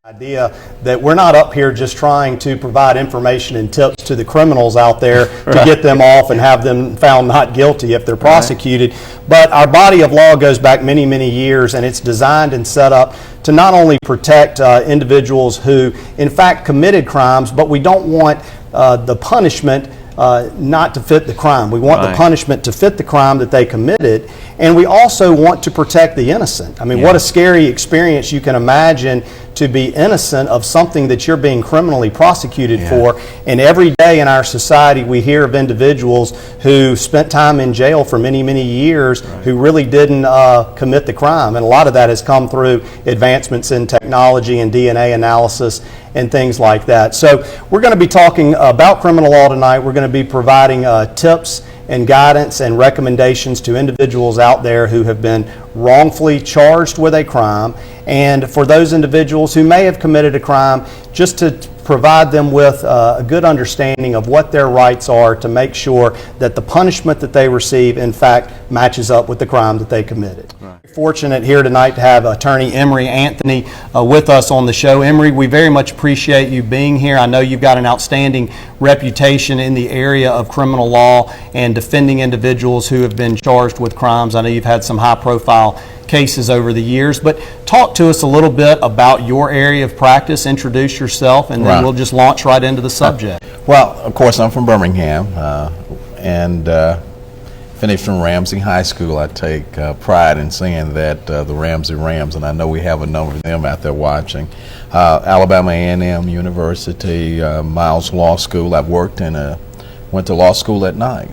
Idea that we're not up here just trying to provide information and tips to the criminals out there to get them off and have them found not guilty if they're prosecuted. But our body of law goes back many, many years, and it's designed and set up to not only protect individuals who in fact committed crimes, but we don't want the punishment not to fit the crime. We want the punishment to fit the crime that they committed, and we also want to protect the innocent. I mean, what a scary experience you can imagine to be innocent of something that you're being criminally prosecuted for. And every day in our society we hear of individuals who spent time in jail for many, many years who really didn't commit the crime. And a lot of that has come through advancements in technology and DNA analysis and things like that. So we're going to be talking about criminal law tonight. We're going to be providing tips and guidance and recommendations to individuals out there who have been wrongfully charged with a crime, and for those individuals who may have committed a crime, just to provide them with a good understanding of what their rights are to make sure that the punishment that they receive in fact matches up with the crime that they committed. Fortunate here tonight to have attorney Emory Anthony with us on the show. Emory, we very much appreciate you being here. I know you've got an outstanding reputation in the area of criminal law and defending individuals who have been charged with crimes. I know you've had some high-profile cases over the years, but talk to us a little bit about your area of practice. Introduce yourself, and then we'll just launch right into the subject. Well, of course, I'm from Birmingham, and finished from Ramsey High School. I take pride in saying that the Ramsey Rams, and I know we have a number of them out there watching. Alabama A&M University, Miles Law School. I've worked went to law school at night.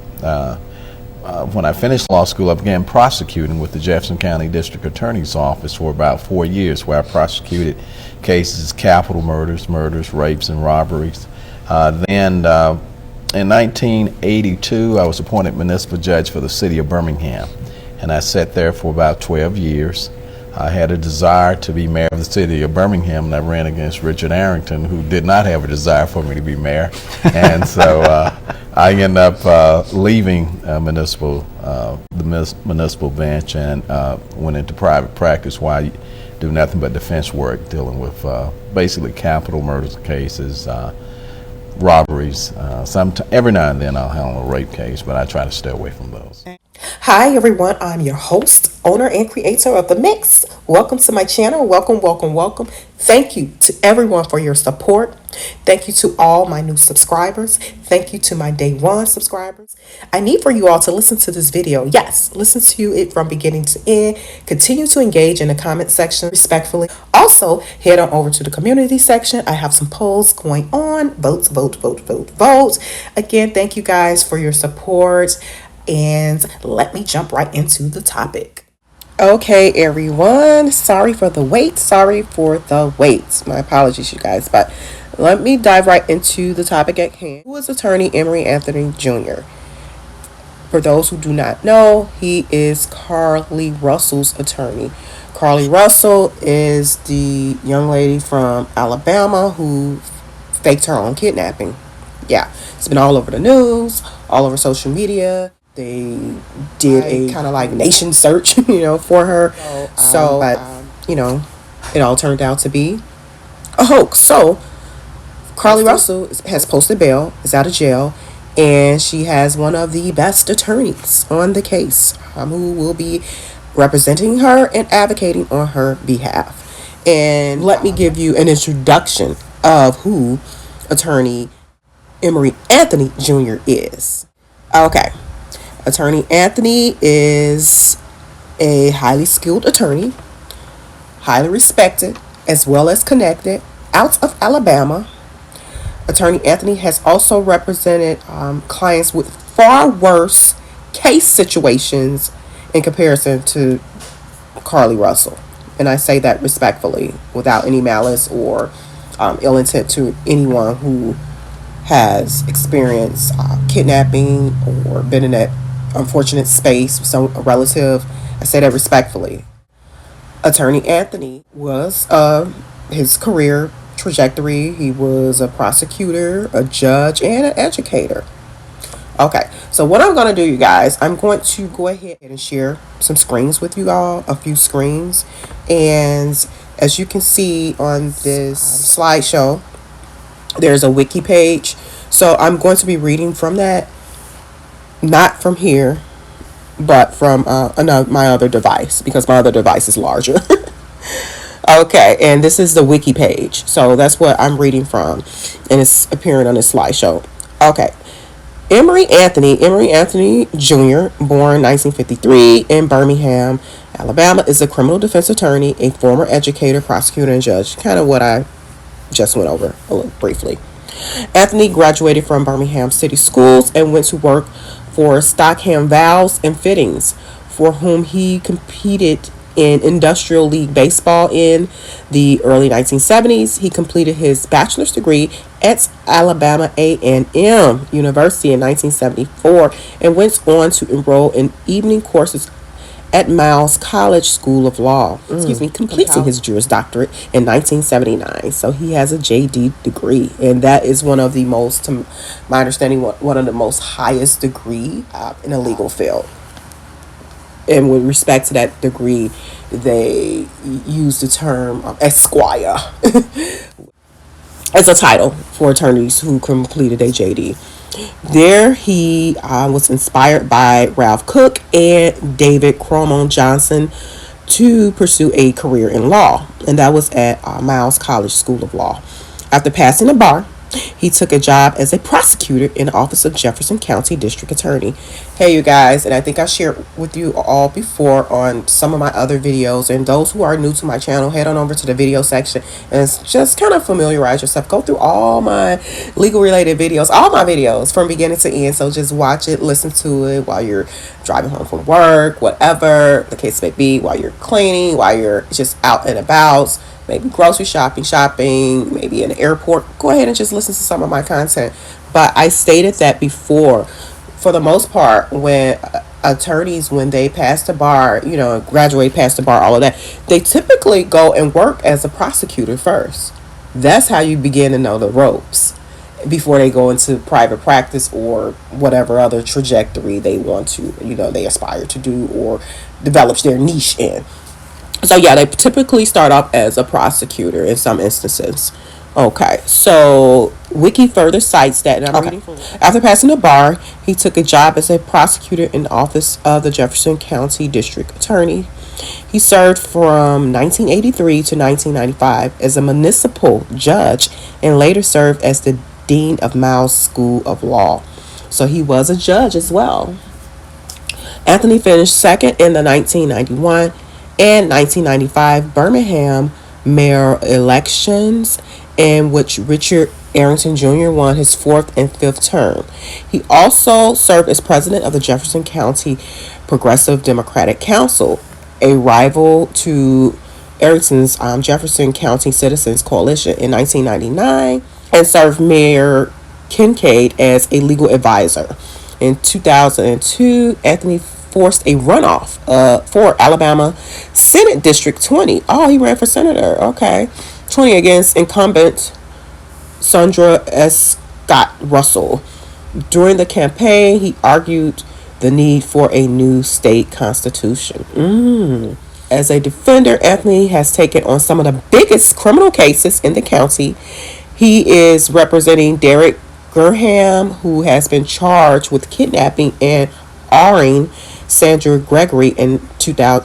When I finished law school, I began prosecuting with the Jefferson County District Attorney's Office for about 4 years, where I prosecuted cases, capital murders, rapes, and robberies. Then in 1982, I was appointed municipal judge for the city of Birmingham, and I sat there for about 12 years. I had a desire to be mayor of the city of Birmingham, and I ran against Richard Arrington, who did not have a desire for me to be mayor. And so I ended up leaving the municipal bench and went into private practice, where I do nothing but defense work, dealing with basically capital murders cases, robberies. Every now and then I'll handle a rape case, but I try to stay away from those. Hi everyone, I'm your host, owner, and creator of The Mix. Welcome to my channel. Welcome, welcome, welcome. Thank you to everyone for your support. Thank you to all my new subscribers. Thank you to my day one subscribers. I need for you all to listen to this video. Yes, listen to it from beginning to end. Continue to engage in the comment section respectfully. Also, head on over to the community section. I have some polls going on. Votes, vote, vote, vote, vote. Again, thank you guys for your support. And let me jump right into the topic. Okay, everyone. Sorry for the wait. My apologies, you guys. But let me dive right into the topic at hand. Who is attorney Emory Anthony Jr.? For those who do not know, he is Carlee Russell's attorney. Carlee Russell is the young lady from Alabama who faked her own kidnapping. Yeah, it's been all over the news, all over social media. They did a kind of like nation search, for her. But it all turned out to be a hoax. So Carlee Russell has posted bail, is out of jail, and she has one of the best attorneys on the case, who will be representing her and advocating on her behalf. And let me give you an introduction of who attorney Emory Anthony Jr. is. Okay. Attorney Anthony is a highly skilled attorney, highly respected, as well as connected, out of Alabama. Attorney Anthony has also represented clients with far worse case situations in comparison to Carlee Russell. And I say that respectfully, without any malice or ill intent to anyone who has experienced kidnapping or been in that unfortunate space with some relative. I say that respectfully. Attorney Anthony was his career trajectory. He was a prosecutor, a judge, and an educator. Okay, so what I'm going to do, you guys, I'm going to go ahead and share some screens with you all, a few screens. And as you can see on this slideshow, there's a wiki page. So I'm going to be reading from that, not from here, but from my other device, because my other device is larger. Okay, and this is the wiki page. So that's what I'm reading from, and it's appearing on this slideshow. Okay. Emory Anthony Jr., born 1953 in Birmingham, Alabama, is a criminal defense attorney, a former educator, prosecutor, and judge. Kind of what I just went over a little briefly. Anthony graduated from Birmingham City Schools and went to work for Stockham Valves and Fittings, for whom he competed in Industrial League Baseball in the early 1970s. He completed his bachelor's degree at Alabama A&M University in 1974 and went on to enroll in evening courses at Miles College School of Law. Completing his Juris Doctorate in 1979. So he has a JD degree, and that is one of the most, to my understanding, one of the most highest degree in the legal field. And with respect to that degree, they use the term esquire as a title for attorneys who completed a JD. There he was inspired by Ralph Cook and David Cromon Johnson to pursue a career in law, and that was at Miles College School of Law. After passing the bar, he took a job as a prosecutor in the office of Jefferson County District Attorney. Hey, you guys, and I think I shared with you all before on some of my other videos, and those who are new to my channel, head on over to the video section and just kind of familiarize yourself. Go through all my legal related videos, all my videos from beginning to end. So just watch it, listen to it while you're driving home from work, whatever the case may be, while you're cleaning, while you're just out and about, maybe grocery shopping, maybe in the airport. Go ahead and just listen to some of my content. But I stated that before, for the most part, when attorneys, when they pass the bar, graduate, pass the bar, all of that, they typically go and work as a prosecutor first. That's how you begin to know the ropes before they go into private practice or whatever other trajectory they want to, they aspire to do or develop their niche in. So yeah, they typically start off as a prosecutor in some instances. Okay, so Wiki further cites that, and I'm reading from it. After passing the bar, he took a job as a prosecutor in the office of the Jefferson County District Attorney. He served from 1983 to 1995 as a municipal judge and later served as the dean of Miles School of Law. So he was a judge as well. Anthony finished second in the 1991 and 1995 Birmingham mayor elections, in which Richard Arrington Jr. won his fourth and fifth term. He also served as president of the Jefferson County Progressive Democratic Council, a rival to Arrington's Jefferson County Citizens Coalition in 1999, and served Mayor Kincaid as a legal advisor. In 2002, Anthony forced a runoff for Alabama Senate District 20. Oh, he ran for senator. Okay. 20 against incumbent Sandra S. Scott Russell. During the campaign, he argued the need for a new state constitution. As a defender, Anthony has taken on some of the biggest criminal cases in the county. He is representing Derek Graham, who has been charged with kidnapping and awing Sandra Gregory in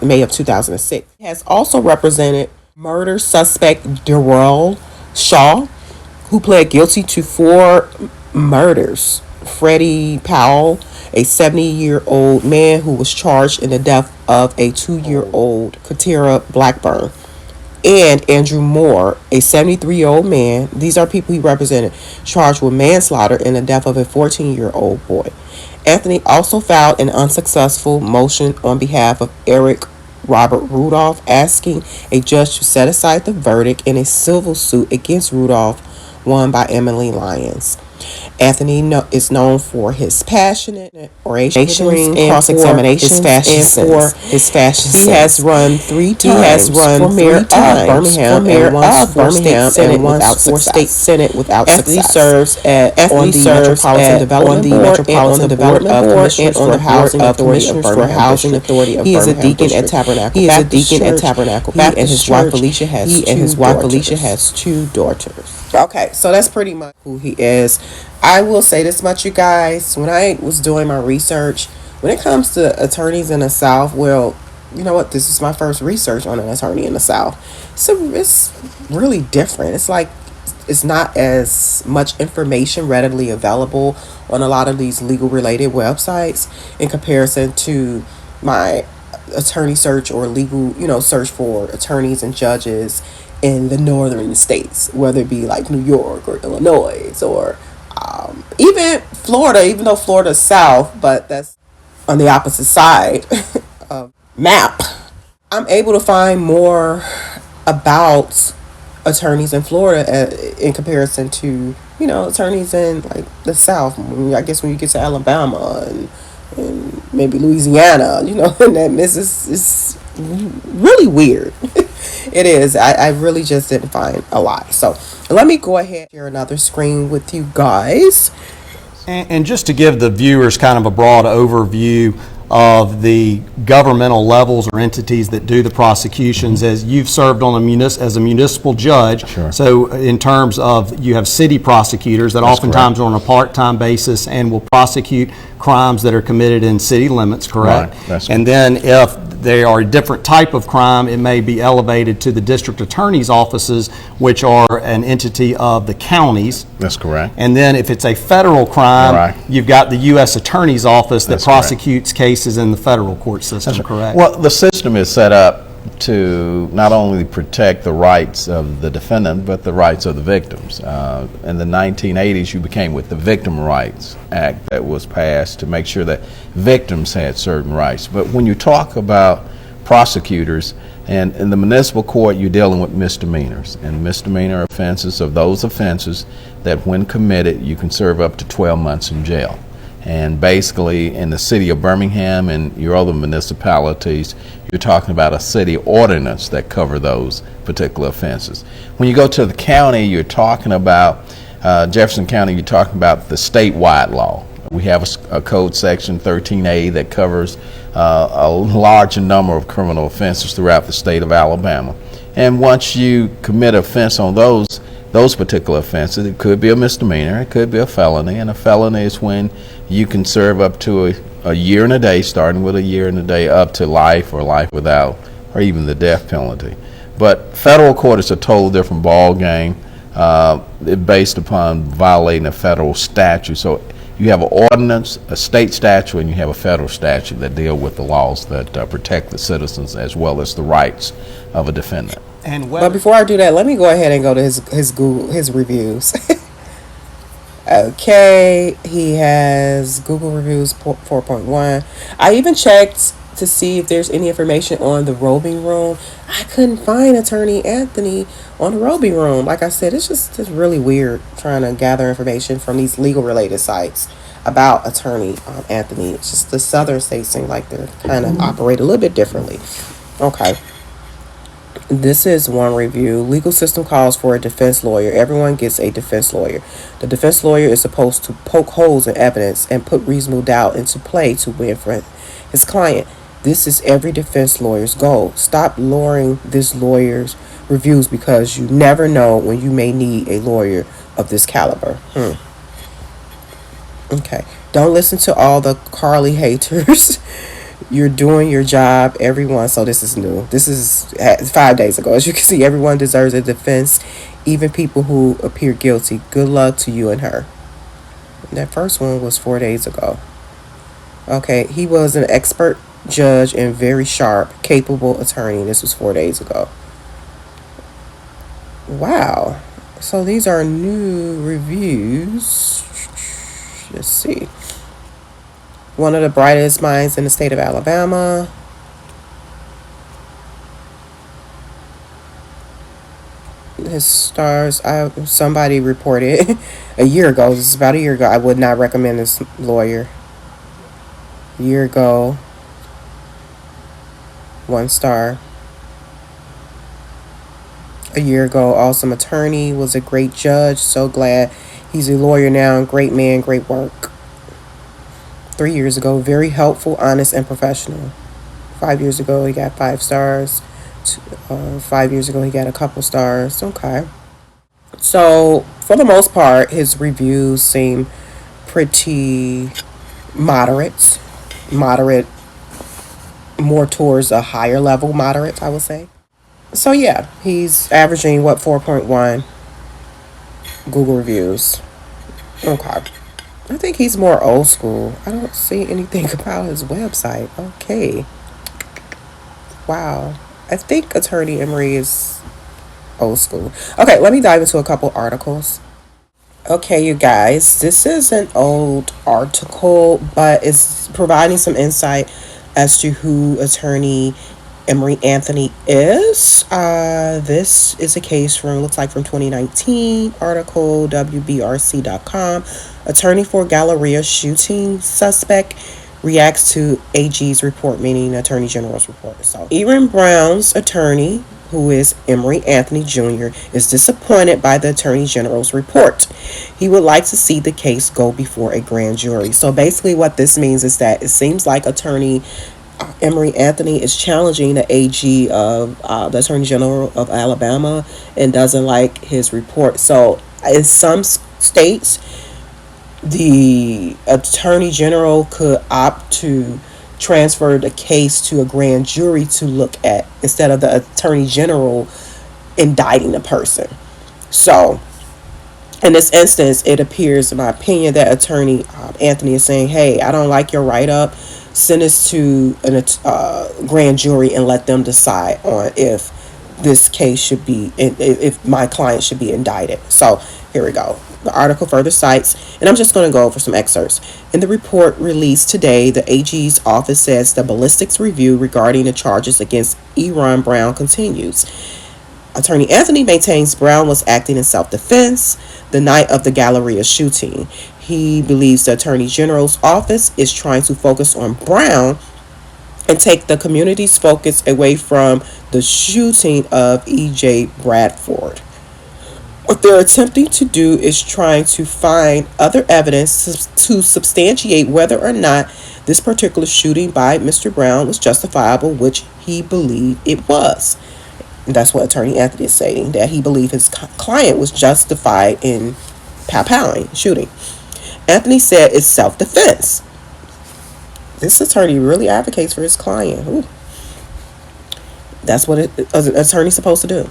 May of 2006. He has also represented murder suspect Darrell Shaw, who pled guilty to 4 murders. Freddie Powell, a 70-year-old man who was charged in the death of a 2-year-old Katira Blackburn. And Andrew Moore, a 73-year-old man. These are people he represented, charged with manslaughter in the death of a 14-year-old boy. Anthony also filed an unsuccessful motion on behalf of Eric Robert Rudolph, asking a judge to set aside the verdict in a civil suit against Rudolph, won by Emily Lyons. Anthony is known for his passionate orations and cross-examinations and for his fashion sense. He has run three times for mayor of Birmingham and once for state senate without success. Anthony serves on the Metropolitan Development Board and on the Housing Authority of Birmingham. He is a deacon at Tabernacle Baptist. He and his wife Alicia has two daughters. Okay, so that's pretty much who he is. I will say this much, you guys. When I was doing my research, when it comes to attorneys in the South, well, you know what? This is my first research on an attorney in the South. So it's really different. It's like it's not as much information readily available on a lot of these legal related websites in comparison to my attorney search or legal, search for attorneys and judges in the northern states, whether it be like New York or Illinois or even Florida, even though Florida's south, but that's on the opposite side of map. I'm able to find more about attorneys in Florida in comparison to, attorneys in like the South. I guess when you get to Alabama and maybe Louisiana, and that is really weird. It is. I really just didn't find a lot. So let me go ahead and share another screen with you guys. And just to give the viewers kind of a broad overview of the governmental levels or entities that do the prosecutions, as you've served on as a municipal judge. Sure. So in terms of, you have city prosecutors that oftentimes are on a part-time basis and will prosecute crimes that are committed in city limits, correct? Right. That's and then if they are a different type of crime, it may be elevated to the district attorney's offices, which are an entity of the counties. That's correct. And then if it's a federal crime, Right. you've got the U.S. Attorney's Office that That's correct. prosecutes cases in the federal court system, correct? Well, the system is set up to not only protect the rights of the defendant, but the rights of the victims. In the 1980s, you became with the Victim Rights Act that was passed to make sure that victims had certain rights. But when you talk about prosecutors, and in the municipal court, you're dealing with misdemeanors. And misdemeanor offenses are those offenses that when committed, you can serve up to 12 months in jail. And basically, in the city of Birmingham and your other municipalities, you're talking about a city ordinance that cover those particular offenses. When you go to the county, you're talking about Jefferson County, you're talking about the statewide law. We have a code section 13A that covers a large number of criminal offenses throughout the state of Alabama. And once you commit an offense on those particular offenses, it could be a misdemeanor, it could be a felony, and a felony is when you can serve up to a year and a day, starting with a year and a day, up to life or life without, or even the death penalty. But federal court is a total different ball game, based upon violating a federal statute. So you have an ordinance, a state statute, and you have a federal statute that deal with the laws that protect the citizens as well as the rights of a defendant. But before I do that, let me go ahead and go to his reviews. Okay, he has Google reviews 4.1. I even checked to see if there's any information on the roving room. I couldn't find Attorney Anthony on the roving room. Like I said, it's just really weird trying to gather information from these legal related sites about Attorney Anthony. It's just the southern states seem like they're kind of operate a little bit differently. Okay. This is one review. Legal system calls for a defense lawyer. Everyone gets a defense lawyer. The defense lawyer is supposed to poke holes in evidence and put reasonable doubt into play to win for his client. This is every defense lawyer's goal. Stop lowering this lawyer's reviews because you never know when you may need a lawyer of this caliber. Okay. Don't listen to all the Carlee haters. You're doing your job, everyone. So this is new. This is 5 days ago. As you can see, everyone deserves a defense, even people who appear guilty. Good luck to you and her. And that first one was 4 days ago. Okay, he was an expert judge and very sharp, capable attorney. This was 4 days ago. Wow. So these are new reviews. Let's see. One of the brightest minds in the state of Alabama. His stars, somebody reported A year ago. This is about a year ago. I would not recommend this lawyer. A year ago, 1 star. A year ago, awesome attorney, was a great judge. So glad he's a lawyer now. Great man, great work. 3 years ago, very helpful, honest, and professional. 5 years ago, he got 5 stars. 5 years ago, he got a couple stars. Okay. So, for the most part, his reviews seem pretty moderate. Moderate, more towards a higher level moderate, I would say. So, yeah, he's averaging, 4.1 Google reviews. Okay. I think he's more old school. I don't see anything about his website. Okay. Wow. I think Attorney Emory is old school. Okay, let me dive into a couple articles. Okay, you guys, this is an old article, but it's providing some insight as to who Attorney Emory Anthony is. This is a case from, looks like from 2019, article WBRC.com. Attorney for Galleria shooting suspect reacts to AG's report, meaning Attorney General's report. So, Aaron Brown's attorney, who is Emory Anthony Jr., is disappointed by the Attorney General's report. He would like to see the case go before a grand jury. So basically what this means is that it seems like Attorney Emory Anthony is challenging the AG of the Attorney General of Alabama and doesn't like his report. So in some states, the Attorney General could opt to transfer the case to a grand jury to look at instead of the Attorney General indicting the person. So in this instance, it appears, in my opinion, that Attorney Anthony is saying, hey, I don't like your write-up. Send this to a grand jury and let them decide on if this case should be, if my client should be indicted. So here we go. The article further cites, and I'm just going to go over some excerpts. In the report released today, the AG's office says the ballistics review regarding the charges against Aaron Brown continues. Attorney Anthony maintains Brown was acting in self-defense the night of the Galleria shooting. He believes the Attorney General's office is trying to focus on Brown and take the community's focus away from the shooting of E.J. Bradford. What they're attempting to do is trying to find other evidence to substantiate whether or not this particular shooting by Mr. Brown was justifiable, which he believed it was. And that's what Attorney Anthony is saying, that he believed his client was justified in shooting. Anthony said it's self-defense. This attorney really advocates for his client. Ooh. That's what an attorney's supposed to do.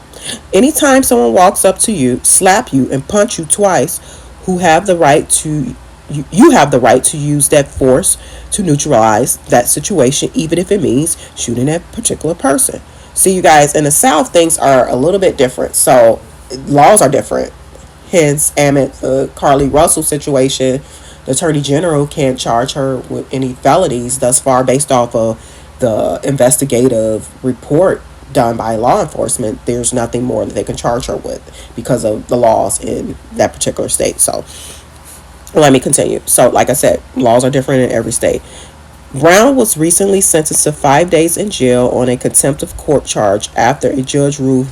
Anytime someone walks up to you, slap you, and punch you twice, you have the right to use that force to neutralize that situation, even if it means shooting that particular person. See, you guys, in the South, things are a little bit different. So laws are different. Hence, the Carlee Russell situation, the Attorney General can't charge her with any felonies thus far based off of the investigative report done by law enforcement. There's nothing more that they can charge her with because of the laws in that particular state. So let me continue. So like I said, laws are different in every state. Brown was recently sentenced to 5 days in jail on a contempt of court charge after a judge ruled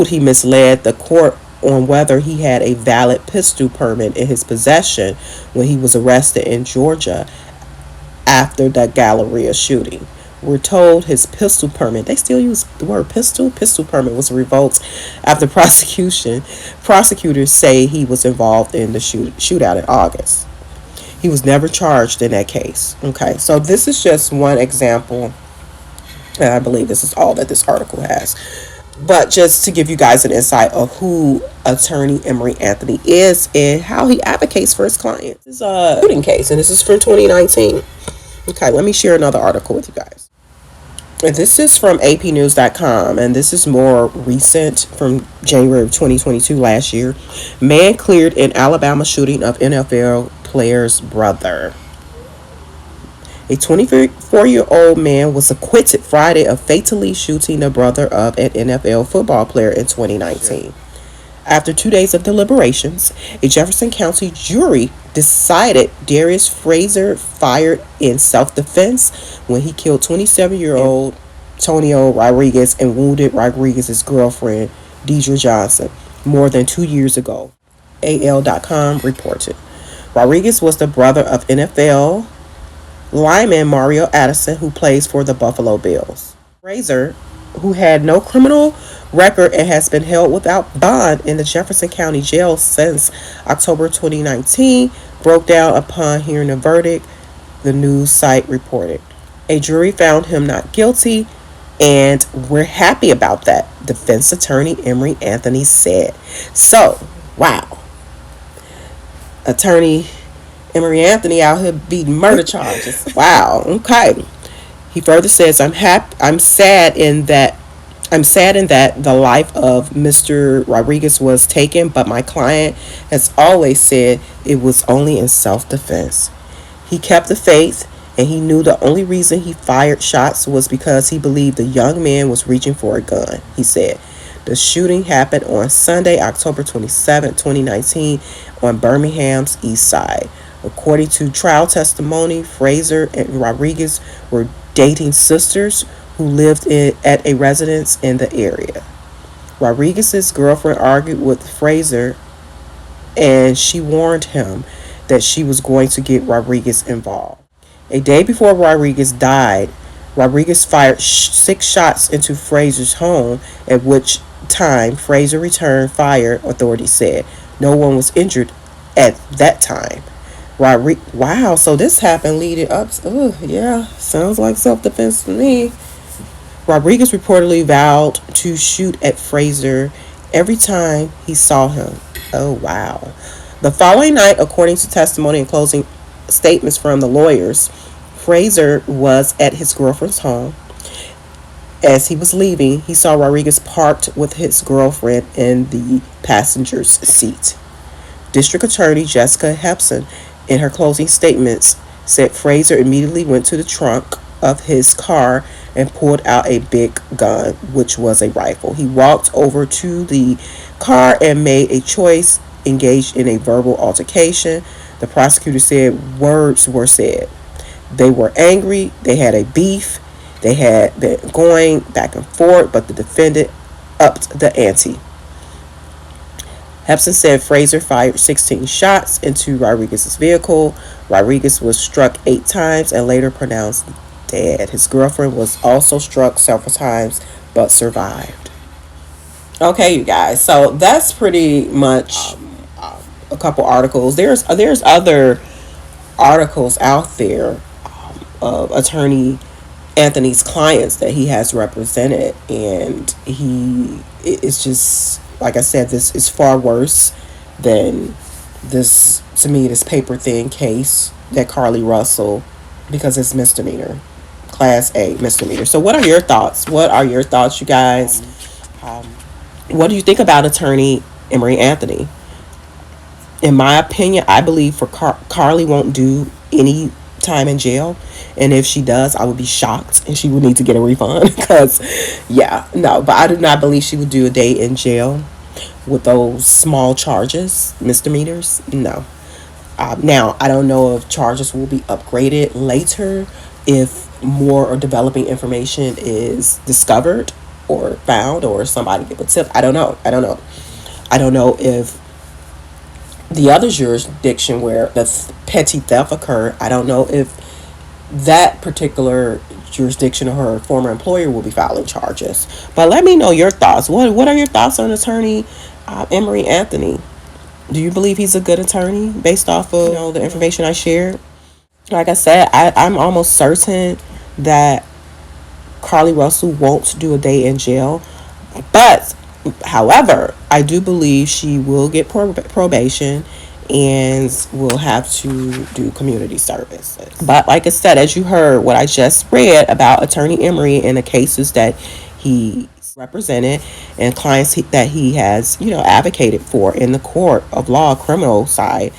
he misled the court on whether he had a valid pistol permit in his possession when he was arrested in Georgia after the Galleria shooting. We're told his pistol permit, they still use the word pistol permit, was revoked after prosecutors say he was involved in the shootout in August. He was never charged in that case. Okay, so this is just one example, and I believe this is all that this article has. But just to give you guys an insight of who Attorney Emory Anthony is and how he advocates for his clients. This is a shooting case, and this is from 2019. Okay, let me share another article with you guys. And this is from apnews.com, and this is more recent, from January of 2022, last year. Man cleared in Alabama shooting of NFL player's brother. A 24-year-old man was acquitted Friday of fatally shooting the brother of an NFL football player in 2019. After 2 days of deliberations, a Jefferson County jury decided Darius Frazier fired in self-defense when he killed 27-year-old Tonio Rodriguez and wounded Rodriguez's girlfriend, Deidre Johnson, more than 2 years ago. AL.com reported. Rodriguez was the brother of NFL lineman Mario Addison, who plays for the Buffalo Bills. Frazier, who had no criminal record and has been held without bond in the Jefferson County Jail since October 2019, broke down upon hearing the verdict, the news site reported. A jury found him not guilty, and we're happy about that, defense attorney Emory Anthony said. So, wow. Attorney Emory Anthony out here beating murder charges. Wow. Okay. He further says, I'm sad in that the life of Mr. Rodriguez was taken, but my client has always said it was only in self-defense. He kept the faith, and he knew the only reason he fired shots was because he believed the young man was reaching for a gun, he said. The shooting happened on Sunday, October 27, 2019, on Birmingham's East Side. According to trial testimony, Frazier and Rodriguez were dating sisters who lived at a residence in the area. Rodriguez's girlfriend argued with Frazier, and she warned him that she was going to get Rodriguez involved. A day before Rodriguez died, Rodriguez fired 6 shots into Frazier's home, at which time Frazier returned fire, authorities said. No one was injured at that time. Wow, so this happened leading up. Yeah, sounds like self-defense to me. Rodriguez reportedly vowed to shoot at Frazier every time he saw him. Oh, wow. The following night, according to testimony and closing statements from the lawyers, Frazier was at his girlfriend's home. As he was leaving, he saw Rodriguez parked with his girlfriend in the passenger's seat. District Attorney Jessica Hepson, in her closing statements, said Frazier immediately went to the trunk of his car and pulled out a big gun, which was a rifle. He walked over to the car and made a choice, engaged in a verbal altercation. The prosecutor said words were said. They were angry. They had a beef. They had been going back and forth, but the defendant upped the ante. Hepson said Frazier fired 16 shots into Rodriguez's vehicle. Rodriguez was struck 8 times and later pronounced dead. His girlfriend was also struck several times but survived. Okay, you guys. So that's pretty much a couple articles. There's other articles out there of Attorney Anthony's clients that he has represented, and it's just, like I said, this is far worse than this, to me, this paper thin case that Carlee Russell, because it's misdemeanor, class A misdemeanor. So what are your thoughts? You guys? What do you think about Attorney Emory Anthony? In my opinion, I believe for Carlee won't do any time in jail, and if she does, I would be shocked, and she would need to get a refund because but I do not believe she would do a day in jail with those small charges, misdemeanors. No. Now, I don't know if charges will be upgraded later if more or developing information is discovered or found, or somebody give a tip. I don't know. I don't know if the other jurisdiction where the petty theft occurred, I don't know if that particular jurisdiction or her former employer will be filing charges. But let me know your thoughts. What are your thoughts on Attorney Emory Anthony? Do you believe he's a good attorney based off of the information I shared? Like I said, I'm almost certain that Carlee Russell won't do a day in jail. But, however, I do believe she will get probation and will have to do community service. But like I said, as you heard, what I just read about Attorney Emory and the cases that he represented and clients that he has, advocated for in the court of law, criminal side,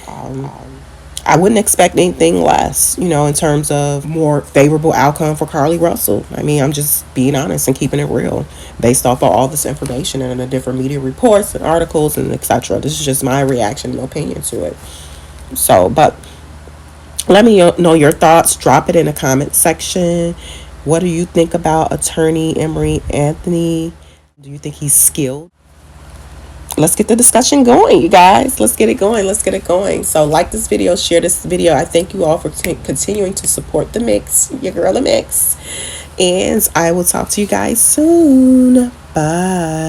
I wouldn't expect anything less, in terms of more favorable outcome for Carlee Russell. I mean, I'm just being honest and keeping it real based off of all this information and the different media reports and articles and etc. This is just my reaction and opinion to it. So, but let me know your thoughts. Drop it in the comment section. What do you think about attorney Emory Anthony? Do you think he's skilled? Let's get the discussion going, you guys. Let's get it going. Let's get it going. So like this video, share this video. I thank you all for continuing to support the mix, your girl the mix. And I will talk to you guys soon. Bye.